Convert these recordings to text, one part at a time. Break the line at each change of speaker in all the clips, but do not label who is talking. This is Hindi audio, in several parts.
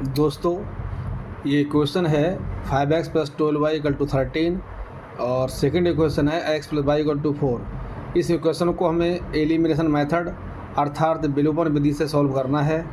दोस्तों, ये इक्वेशन है 5x + 12y = 13 और सेकंड इक्वेशन है x + y = 4। इस इक्वेशन को हमें एलिमिनेशन मेथड अर्थात विलोपन विधि से सॉल्व करना है।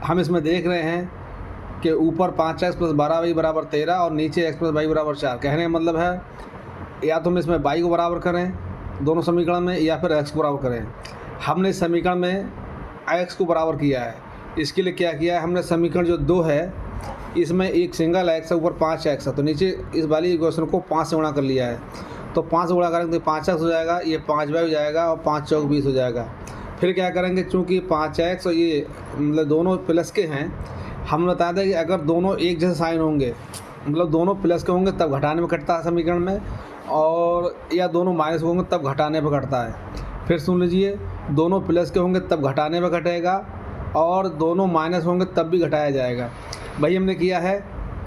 हम इसमें देख रहे हैं कि ऊपर 5x + 12y = 13 और नीचे x + y = 4। कहने का मतलब है या तो हम इसमें y को बराबर करें दोनों समीकरण में या फिर x को बराबर करें। हमने इस समीकरण में x को बराबर किया है। इसके लिए क्या किया है, हमने समीकरण जो 2 है इसमें एक सिंगल x है, ऊपर 5x है, तो नीचे इस वाली इक्वेशन को 5 से गुणा कर लिया है। तो 5 से गुणा करेंगे तो 5x हो जाएगा, ये 5y हो जाएगा और 5 चौक 20 हो जाएगा। फिर क्या करेंगे, चूँकि 5x और ये मतलब दोनों प्लस के हैं, हम बता दें कि अगर दोनों एक जैसे साइन होंगे मतलब दोनों प्लस के होंगे तब घटाने में कटता है समीकरण में, और या दोनों माइनस होंगे तब घटाने पर कटता है। फिर सुन लीजिए, दोनों प्लस के होंगे तब घटाने में कटेगा और दोनों माइनस होंगे तब भी घटाया जाएगा। वही हमने किया है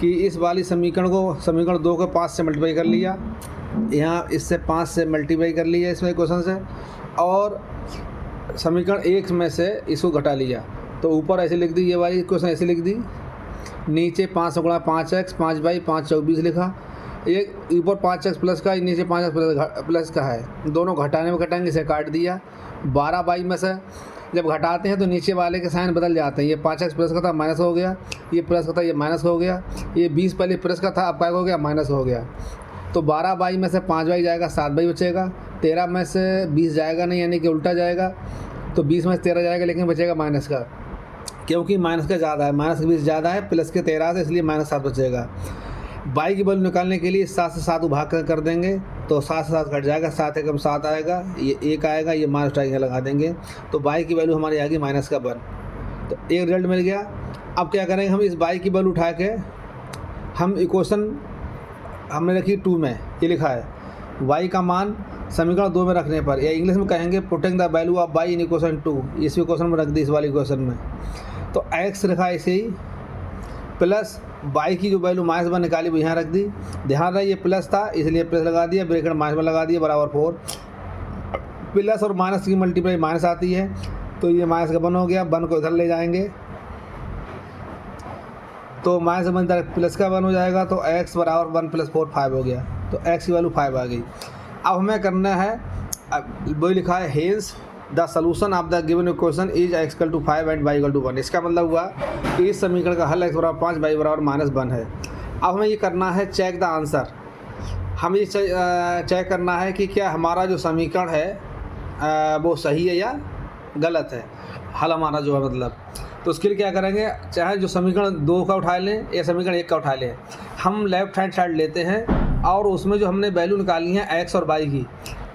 कि इस वाली समीकरण को समीकरण 2 को 5 से मल्टीप्लाई कर लिया, यहाँ इससे 5 से मल्टीप्लाई कर लिया इसमें इक्वेशन से, और समीकरण 1 में से इसको घटा लिया। तो ऊपर ऐसे लिख दी, ये वाली इक्वेशन ऐसे लिख दी, नीचे 5 से गुणा 5x 5y 5 चौक 20 लिखा। ये ऊपर 5x प्लस का, नीचे 5x प्लस का है, दोनों घटाने में घटाएंगे, इसे काट दिया। 12y में से जब घटाते हैं तो नीचे वाले के साइन बदल जाते हैं। ये 5x प्लस का था माइनस हो गया, ये प्लस का था ये माइनस हो गया, ये 20 पहले प्लस का था अब क्या हो गया माइनस हो गया। तो 12y में से 5y जाएगा, 7y बचेगा। 13 में से 20 जाएगा नहीं, यानी कि उल्टा जाएगा, तो 20 में से 13 जाएगा, लेकिन बचेगा माइनस का, क्योंकि माइनस का ज़्यादा है, माइनस का 20 ज़्यादा है प्लस के 13 से, इसलिए -7 बचेगा। y की वैल्यू निकालने के लिए 7 से 7 भाग कर देंगे तो 7 से 7 कट जाएगा, 7 एकम 7 आएगा, ये 1 आएगा, ये माइनस यहाँ लगा देंगे, तो y की वैल्यू हमारी आएगी -1। तो एक रिजल्ट मिल गया। अब क्या करेंगे, हम इस y की वैल्यू उठा के हम इक्वेशन हमने रखी 2 में, ये लिखा है y का मान समीकरण 2 में रखने पर, या इंग्लिश में कहेंगे putting the value of y in equation 2, इस इक्वेशन में रख दी, इस वाली इक्वेशन में। तो x रखा ऐसे ही, प्लस y की जो वैल्यू -1 निकाली वो यहाँ रख दी। ध्यान रहे ये प्लस था इसलिए प्लस लगा दिया, ब्रैकेट -1 लगा दिया, बराबर 4। प्लस और माइनस की मल्टीप्लाई माइनस आती है, तो ये माइनस का 1 हो गया, 1 को इधर ले जाएंगे तो माइनस का 1 प्लस का 1 हो जाएगा, तो x बराबर 1 + 4 5 हो गया, तो x की वैल्यू 5 आ गई। अब हमें करना है, वही लिखा है hence the solution of the given equation is x = 5 and y = 1। इसका मतलब हुआ कि इस समीकरण का हल x = 5 y = -1 है। अब हमें ये करना है चेक द आंसर। हमें ये चेक करना है कि क्या हमारा जो समीकरण है वो सही है या गलत है, हल हमारा जो है मतलब। तो उसके लिए क्या करेंगे, चाहे जो समीकरण 2 का उठा लें या समीकरण 1 का उठा लें, हम लेफ्ट हैंड साइड लेते हैं और उसमें जो हमने वैल्यू निकाली है x और y की,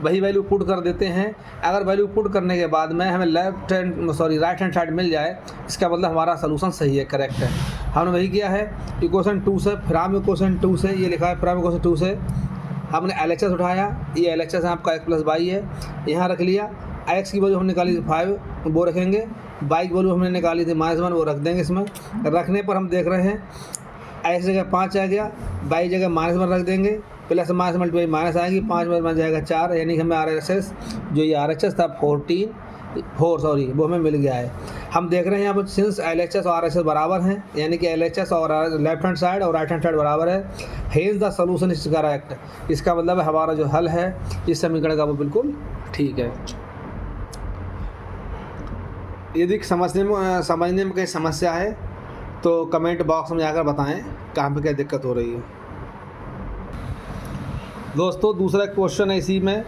वही वैल्यू पुट कर देते हैं। अगर वैल्यू पुट करने के बाद में हमें राइट हैंड साइड मिल जाए, इसका मतलब हमारा सोल्यूशन सही है, करेक्ट है। हमने वही किया है इक्वेशन 2 से, फ्रॉम इक्वेशन 2 से, ये लिखा है फ्रॉम इक्वेशन 2 से हमने LHS उठाया, ये LHS आपका x + y है, यहाँ रख लिया। x की वैल्यू हमने निकाली थी 5, वो रखेंगे। y की वैल्यू हमने निकाली थी -1, वो रख देंगे। इसमें रखने पर हम देख रहे हैं x जगह 5 आ गया, y जगह -1 रख देंगे, प्लस माइनस मल्टीप्लाई माइनस आएगी, 5 में बन जाएगा 4, यानी कि हमें RHS जो ये RHS था 4 वो हमें मिल गया है। हम देख रहे हैं यहाँ पर सिंस LHS और RHS बराबर हैं, यानी कि LHS और लेफ्ट हैंड साइड और राइट हैंड साइड बराबर है, hence the solution is correct. इसका मतलब है हमारा जो हल है इस समीकरण का वो बिल्कुल ठीक है। यदि समझने में कोई समस्या है तो कमेंट बॉक्स में जाकर बताएं कहाँ पे क्या दिक्कत हो रही है। दोस्तों, दूसरा क्वेश्चन है इसी में,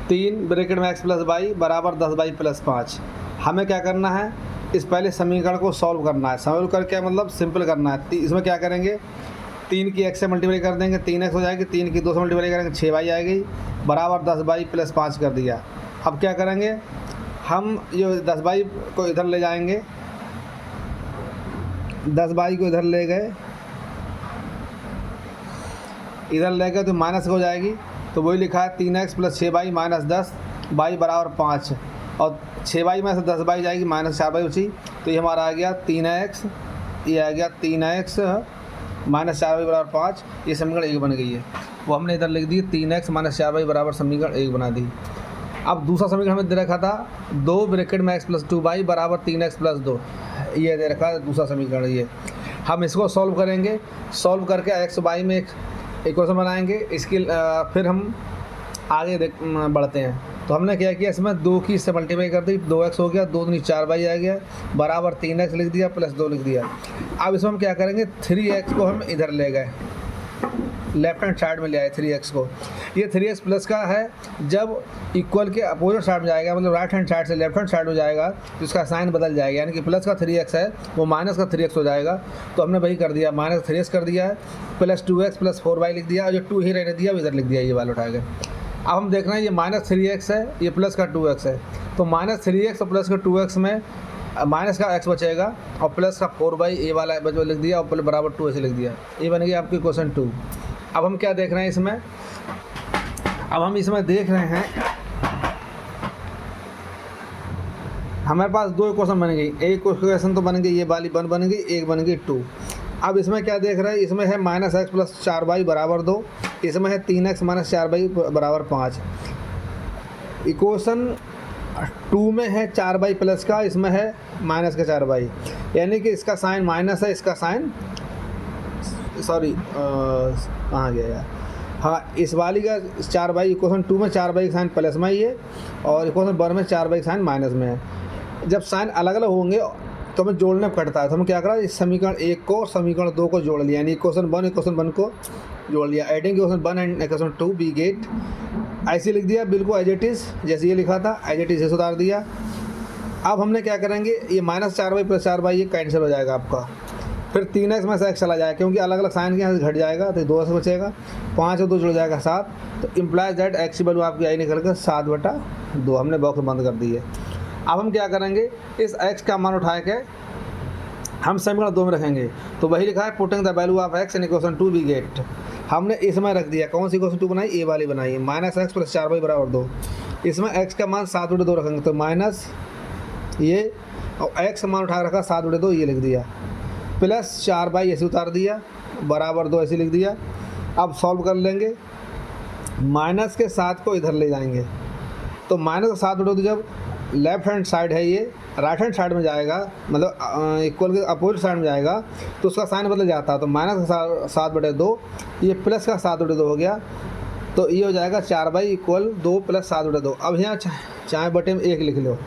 3 ब्रैकेट में x + y = 10y + 5। हमें क्या करना है, इस पहले समीकरण को सॉल्व करना है। सॉल्व करके मतलब सिंपल करना है। इसमें क्या करेंगे, 3 की x से मल्टीप्लाई कर देंगे, 3x हो जाएगी, 3 की 2 से मल्टीप्लाई करेंगे 6y आएगी, बराबर 10y + 5 कर दिया। अब क्या करेंगे, हम ये 10y को इधर ले जाएंगे, 10y को इधर ले गए, इधर ले गए तो माइनस हो जाएगी, तो वही लिखा है 3x + 6y - 10 y = 5, और 6y में से 10y जाएगी, -4y बची, तो ये हमारा आ गया 3x, ये आ गया 3x -4y = 5। ये समीकरण 1 बन गई है, वो हमने इधर लिख दी, 3x - 4y = समीकरण 1 बना दी। अब दूसरा समीकरण हमें दे रखा था 2 ब्रैकेट में x + 2y = 3x + 2, ये दे रखा है दूसरा समीकरण। ये हम इसको सॉल्व करेंगे, सॉल्व करके एक्स वाई में एक इक्वेशन बनाएंगे। इसकी फिर हम आगे बढ़ते हैं। तो हमने क्या किया, इसमें 2 की इससे मल्टीप्लाई कर दी, 2x हो गया, 2 दूनी 4y आ गया, बराबर 3x लिख दिया प्लस 2 लिख दिया। अब इसमें हम क्या करेंगे, 3x को हम इधर ले गए, लेफ्ट हैंड साइड में ले आए 3x को। ये 3x प्लस का है, जब इक्वल के अपोजिट साइड में जाएगा, मतलब राइट हैंड साइड से लेफ्ट हैंड साइड में जाएगा तो इसका साइन बदल जाएगा, यानी कि प्लस का 3x है वो माइनस का 3x हो जाएगा। तो हमने वही कर दिया, माइनस 3x कर दिया है, प्लस 2x प्लस 4y लिख दिया, और जो 2 ही रहने दिया इधर लिख दिया, ये वाला उठा के। अब हम देख रहे हैं ये माइनस 3x है, ये प्लस का 2x है, तो माइनस 3x और प्लस का 2x में माइनस का x बचेगा और प्लस का 4y ये वाला बच लिख दिया और बराबर 2 ऐसे लिख दिया। ये बन गया आपकी क्वेश्चन 2। अब हम क्या देख रहे हैं इसमें, अब हम इसमें देख रहे हैं हमारे पास 2 इक्वेशन बन गई। एक इक्वेशन तो बन गई ये वाली 1 बन गई, एक बन गई 2। अब इसमें क्या देख रहे हैं, इसमें है माइनस एक्स प्लस 4y बराबर 2, इसमें है 3x माइनस 4y बराबर 5। इक्वेशन 2 में है 4y प्लस का, इसमें है माइनस का 4y, यानी कि इसका साइन माइनस है, इसका साइन सॉरी कहाँ गया यार, हाँ इस वाली का 4y, इक्वेशन 2 में 4y का साइन प्लस में ही है और इक्वेशन 1 में 4y का साइन माइनस में है। जब साइन अलग अलग होंगे तो हमें जोड़ने में कटता है, तो हम क्या करा, इस समीकरण 1 को और समीकरण 2 को जोड़ लिया, यानी इक्वेशन 1 को जोड़ लिया। Adding equation 1 and equation 2 we get, ऐसे लिख दिया बिल्कुल एज इट इज़, जैसे ये लिखा था एज इट इज़ से सुधार दिया। अब हमने क्या करेंगे, ये माइनस 4y प्लस 4y ये कैंसिल हो जाएगा आपका, फिर 3x में से x चला जाएगा क्योंकि अलग अलग साइन के यहाँ से घट जाएगा तो 2 से बचेगा, 5 और 2 जुड़ जाएगा 7, तो इम्प्लाइज दैट x की वैल्यू आपकी आई निकल कर 7/2। हमने बॉक्स बंद कर दी है। अब हम क्या करेंगे, इस x का मान उठा के हम समीकरण 2 में रखेंगे, तो वही लिखा है putting the value of x in equation 2 we get. हमने इसमें रख दिया, कौन सी इक्वेशन 2 बनाई, ए वाली बनाई है, माइनस एक्स प्लस 4y बराबर 2। इसमें x का मान 7/2 रखेंगे, तो माइनस ये और x का मान उठा रखा 7/2 ये लिख दिया, प्लस 4y ऐसे उतार दिया बराबर 2 ऐसे लिख दिया। अब सॉल्व कर लेंगे, माइनस के 7 को इधर ले जाएंगे, तो माइनस का 7/2 जब लेफ्ट हैंड साइड है ये राइट हैंड साइड में जाएगा, मतलब इक्वल के अपोजिट साइड में जाएगा तो उसका साइन बदल जाता है, तो माइनस का 7/2 ये प्लस का 7/2 हो गया, तो ये हो जाएगा 4y इक्वल 2 प्लस 7/2। अब यहाँ चाहे बटे में 1 लिख लो,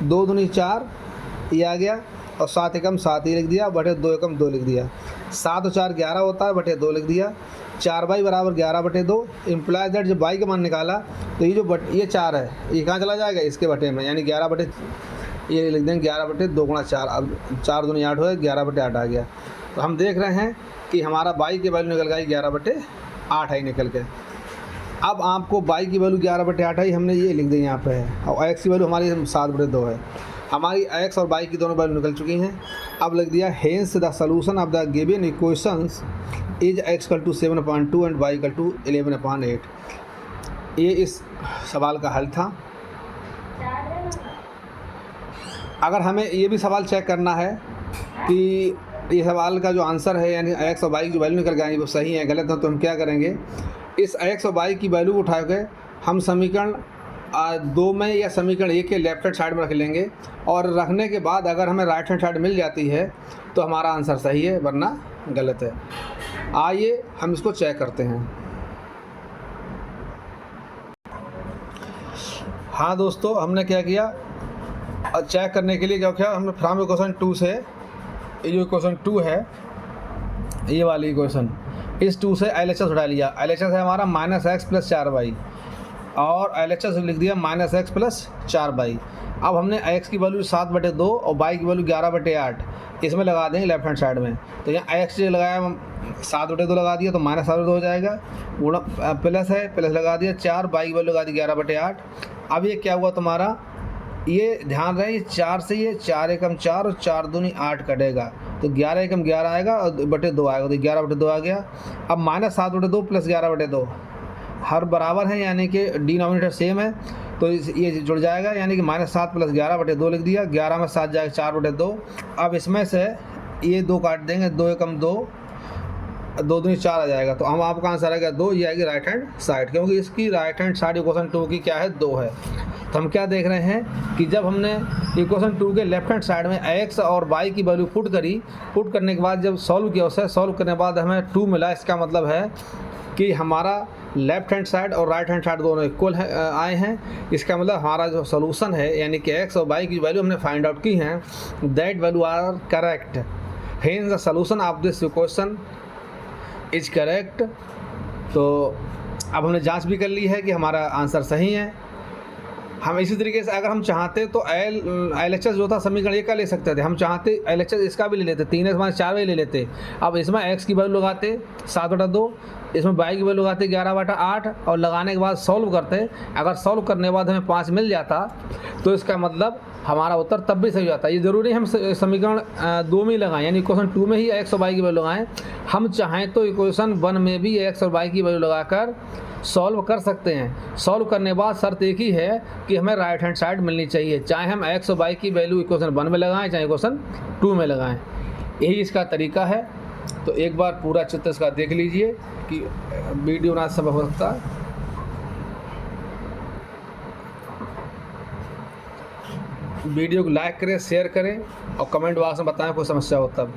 2 दूनी 4 ये आ गया और 7 एकम 7 ही लिख दिया, बटे 2 एकम 2 लिख दिया, 7 और 4 11 होता है, बटे 2 लिख दिया। 4y बराबर 11/2 इम्प्लाइज दैट जब y का मान निकाला तो ये जो ये 4 है ये कहाँ चला जाएगा, इसके बटे में, यानी 11 ये लिख देंगे 11/2 गुणा 4, अब 4 दूनी 8 हो गया, 11/8 आ गया। तो हम देख रहे हैं कि हमारा y की वैल्यू निकल गई 11/8 है निकल के। अब आपको y की वैल्यू 11/8 आई, हमने ये लिख दी यहाँ पे है, और x की वैल्यू हमारी 7/2 है। हमारी x और y की दोनों वैल्यू निकल चुकी हैं। अब लिख दिया hence the solution of the given equations is x = 7/2 and y = 11/8। ये इस सवाल का हल था। अगर हमें ये भी सवाल चेक करना है कि ये सवाल का जो आंसर है यानी x और y की जो वैल्यू निकल गई वो सही है गलत है, तो हम क्या करेंगे, इस x और y की वैल्यू उठा के हम समीकरण 2 में या समीकरण 1 के लेफ्ट हैंड साइड में रख लेंगे, और रखने के बाद अगर हमें राइट हैंड साइड मिल जाती है तो हमारा आंसर सही है वरना गलत है। आइए हम इसको चेक करते हैं। हाँ दोस्तों, हमने क्या किया, चेक करने के लिए क्या किया, हमने फ्रॉम इक्वेशन 2 से ये जो इक्वेशन 2 है ये वाली इक्वेशन, इस 2 से LHS उठा लिया। LHS है हमारा -x प्लस 4y और LHS लिख दिया -x प्लस 4y। अब हमने x की वैल्यू 7/2 और y की वैल्यू 11/8 इसमें लगा देंगे लेफ्ट हैंड साइड में, तो यहाँ x लगाया 7/2 लगा दिया तो -7/2 हो जाएगा, गुणा प्लस है प्लस लगा दिया 4, y की वैल्यू लगा दी 11/8। अब ये क्या हुआ तुम्हारा, ये ध्यान रहे 4 से ये 4 एकम 4 और 4 दूनी 8 कटेगा, तो 11 एकम 11 आएगा और बटे 2 आएगा, तो 11/2 आ गया। अब -7/2 प्लस 11/2 हर बराबर है, यानी कि डिनोमिनेटर सेम है, तो ये जुड़ जाएगा, यानी कि -7 प्लस 11/2 लिख दिया, 11 में 7 जाएगा 4/2। अब इसमें से ये 2 काट देंगे, 2 एकम 2, 2 दूनी 4, 4 दूनी 8 हो जाएगा, 2 एकम 2 और 4 दूनी 8 16 हो जाएगा, 16 में 7 जाएगा 4/2 तो 16 में 7 जाएगा 4/2 तो 16 में 7 जाएगा 4/2 अब इसमें से ये 2 काट देंगे, 2 एकम 2 2 दूनी 4 आ जाएगा, तो हम आपका आंसर आ गया 2, ये आएगी राइट हैंड साइड, क्योंकि इसकी राइट हैंड साइड इक्वेशन 2 की क्या है 2 है। तो हम क्या देख रहे हैं कि जब हमने इक्वेशन 2 के लेफ्ट हैंड साइड में x और y की वैल्यू पुट करी, पुट करने के बाद जब सॉल्व किया उसे, सॉल्व करने के बाद हमें 2 मिला। इसका मतलब है कि हमारा लेफ्ट हैंड साइड और राइट हैंड साइड दोनों इक्वल आए हैं। इसका मतलब हमारा जो सोल्यूशन है यानी कि x और y की वैल्यू हमने फाइंड आउट की हैं, that value are correct, hence the solution of this equation is correct. तो अब हमने जांच भी कर ली है कि हमारा आंसर सही है। हम इसी तरीके से अगर हम चाहते तो LHS जो था समीकरण ये का ले सकते थे, हम चाहते LHS इसका भी ले लेते, 3x - 4y ले लेते। अब इसमें x की वैल्यू लगाते 7/2, इसमें y की वैल्यू लगाते 11/8 और लगाने के बाद सॉल्व करते। अगर सॉल्व करने के बाद हमें 5 मिल जाता तो इसका मतलब हमारा उत्तर तब भी सही जाता। ये ज़रूरी हम समीकरण 2 में ही लगाएं, यानी इक्वेशन 2 में ही x और y की वैल्यू लगाएं। हम चाहें तो इक्वेशन 1 में भी x और y की वैल्यू लगाकर सॉल्व कर सकते हैं। सॉल्व करने के बाद शर्त एक ही है कि हमें राइट हैंड साइड मिलनी चाहिए, चाहे हम x और y की वैल्यू इक्वेशन 1 में लगाएं चाहे इक्वेशन 2 में लगाएं। यही इसका तरीका है। तो एक बार पूरा चित्र इसका देख लीजिए कि वीडियो ना सब हो सकता है। वीडियो को लाइक करें, शेयर करें और कमेंट बॉक्स में बताएं कोई समस्या हो तब।